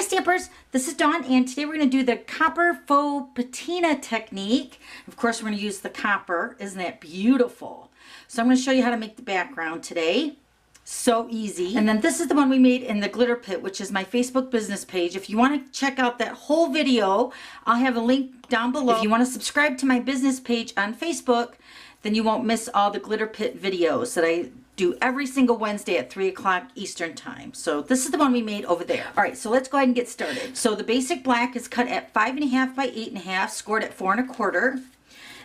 Stampers, this is Dawn, and today we're going to do the copper faux patina technique. Of course, we're going to use the copper. Isn't that beautiful? So I'm going to show you how to make the background today. So easy. And then this is the one we made in the glitter pit, which is my Facebook business page. If you want to check out that whole video, I'll have a link down below. If you want to subscribe to my business page on Facebook, then you won't miss all the glitter pit videos that I do every single Wednesday at 3 o'clock Eastern time. So this is the one we made over there. All right, so let's go ahead and get started. So the basic black is cut at 5.5 by 8.5, scored at 4 1/4.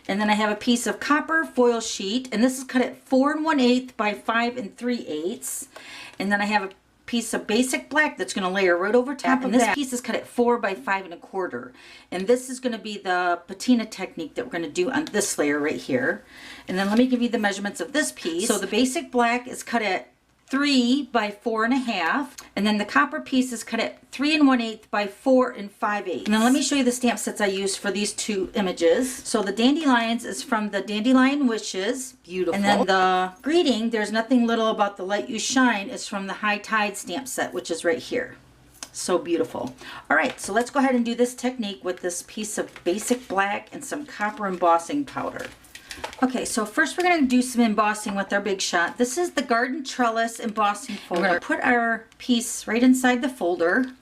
And then I have a piece of copper foil sheet, and this is cut at 4 1/8 by 5 3/8. And then I have a piece of basic black that's going to layer right over top, and this piece is cut at 4 by 5 1/4. And this is going to be the patina technique that we're going to do on this layer right here. And then let me give you the measurements of this piece. So the basic black is cut at 3 by 4 1/2, and then the copper piece is cut at 3 1/8 by 4 5/8. And then let me show you the stamp sets I used for these two images. So the dandelions is from the Dandelion Wishes, beautiful. And then the greeting, there's nothing little about the light you shine, is from the High Tide stamp set, which is right here. So beautiful. All right, so let's go ahead and do this technique with this piece of basic black and some copper embossing powder. Okay, so first we're going to do some embossing with our Big Shot. This is the Garden Trellis embossing folder. We're going to put our piece right inside the folder.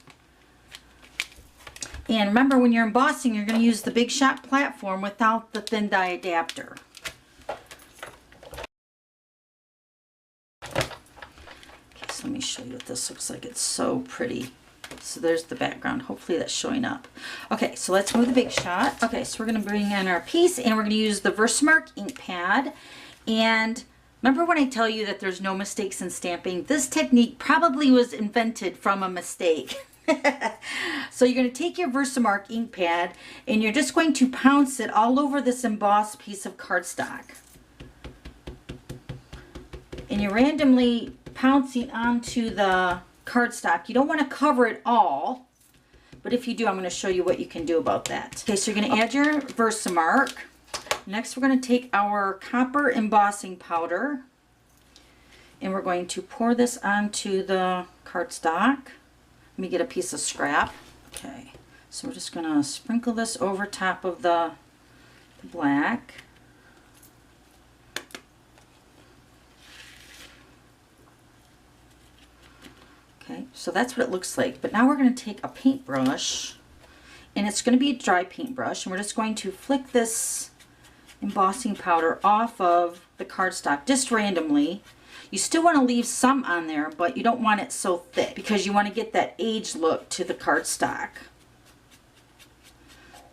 And remember, when you're embossing, you're going to use the Big Shot platform without the thin die adapter. Okay, so let me show you what this looks like. It's so pretty. So there's the background. Hopefully that's showing up. Okay, so let's move the Big Shot. Okay, so we're going to bring in our piece, and we're going to use the Versamark ink pad. And remember when I tell you that there's no mistakes in stamping? This technique probably was invented from a mistake. So you're going to take your Versamark ink pad, and you're just going to pounce it all over this embossed piece of cardstock. And you're randomly pouncing onto the cardstock. You don't want to cover it all, but if you do, I'm going to show you what you can do about that. Okay, so you're going to add your Versamark. Next, we're going to take our copper embossing powder, and we're going to pour this onto the cardstock. Let me get a piece of scrap. Okay, so we're just going to sprinkle this over top of the black. Okay, so that's what it looks like. But now we're going to take a paintbrush, and it's going to be a dry paintbrush, and we're just going to flick this embossing powder off of the cardstock just randomly. You still want to leave some on there, but you don't want it so thick because you want to get that aged look to the cardstock.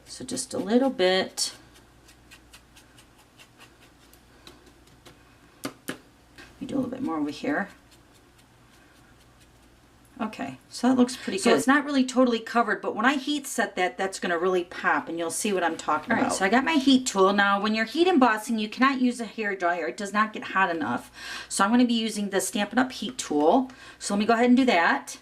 So just a little bit. Let me do a little bit more over here. Okay, so that looks pretty good. So it's not really totally covered, but when I heat set that, that's going to really pop, and you'll see what I'm talking about. All right, so I got my heat tool. Now, when you're heat embossing, you cannot use a hair dryer. It does not get hot enough. So I'm going to be using the Stampin' Up heat tool. So let me go ahead and do that.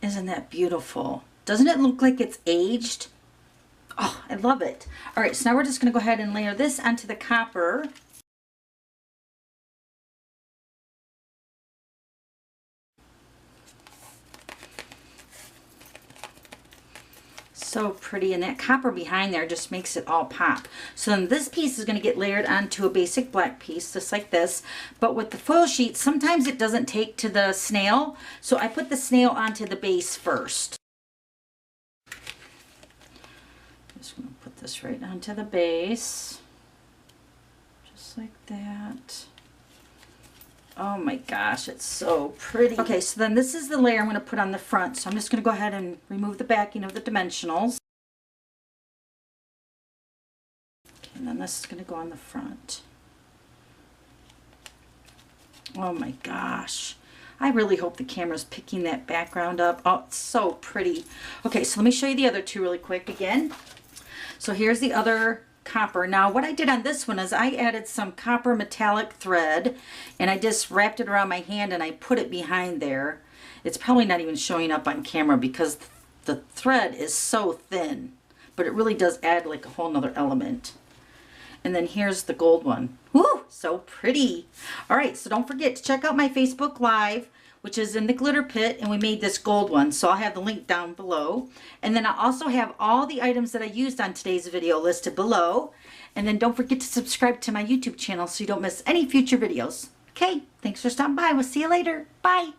Isn't that beautiful? Doesn't it look like it's aged? Oh, I love it. All right, so now we're just going to go ahead and layer this onto the copper. So pretty, and that copper behind there just makes it all pop. So then this piece is going to get layered onto a basic black piece, just like this. But with the foil sheet, sometimes it doesn't take to the snail, so I put the snail onto the base first. I'm just going to put this right onto the base, just like that. Oh my gosh, it's so pretty. Okay, so then this is the layer I'm going to put on the front. So I'm just going to go ahead and remove the backing of the dimensionals. Okay, and then this is going to go on the front. Oh my gosh. I really hope the camera's picking that background up. Oh, it's so pretty. Okay, so let me show you the other two really quick again. So here's the other copper. Now what I did on this one is I added some copper metallic thread and I just wrapped it around my hand and I put it behind there. It's probably not even showing up on camera because the thread is so thin, but it really does add like a whole nother element. And then here's the gold one. Woo, so pretty. All right, so don't forget to check out my Facebook Live, which is in the glitter pit, and we made this gold one. So I'll have the link down below. And then I also have all the items that I used on today's video listed below. And then don't forget to subscribe to my YouTube channel so you don't miss any future videos. Okay, thanks for stopping by. We'll see you later. Bye.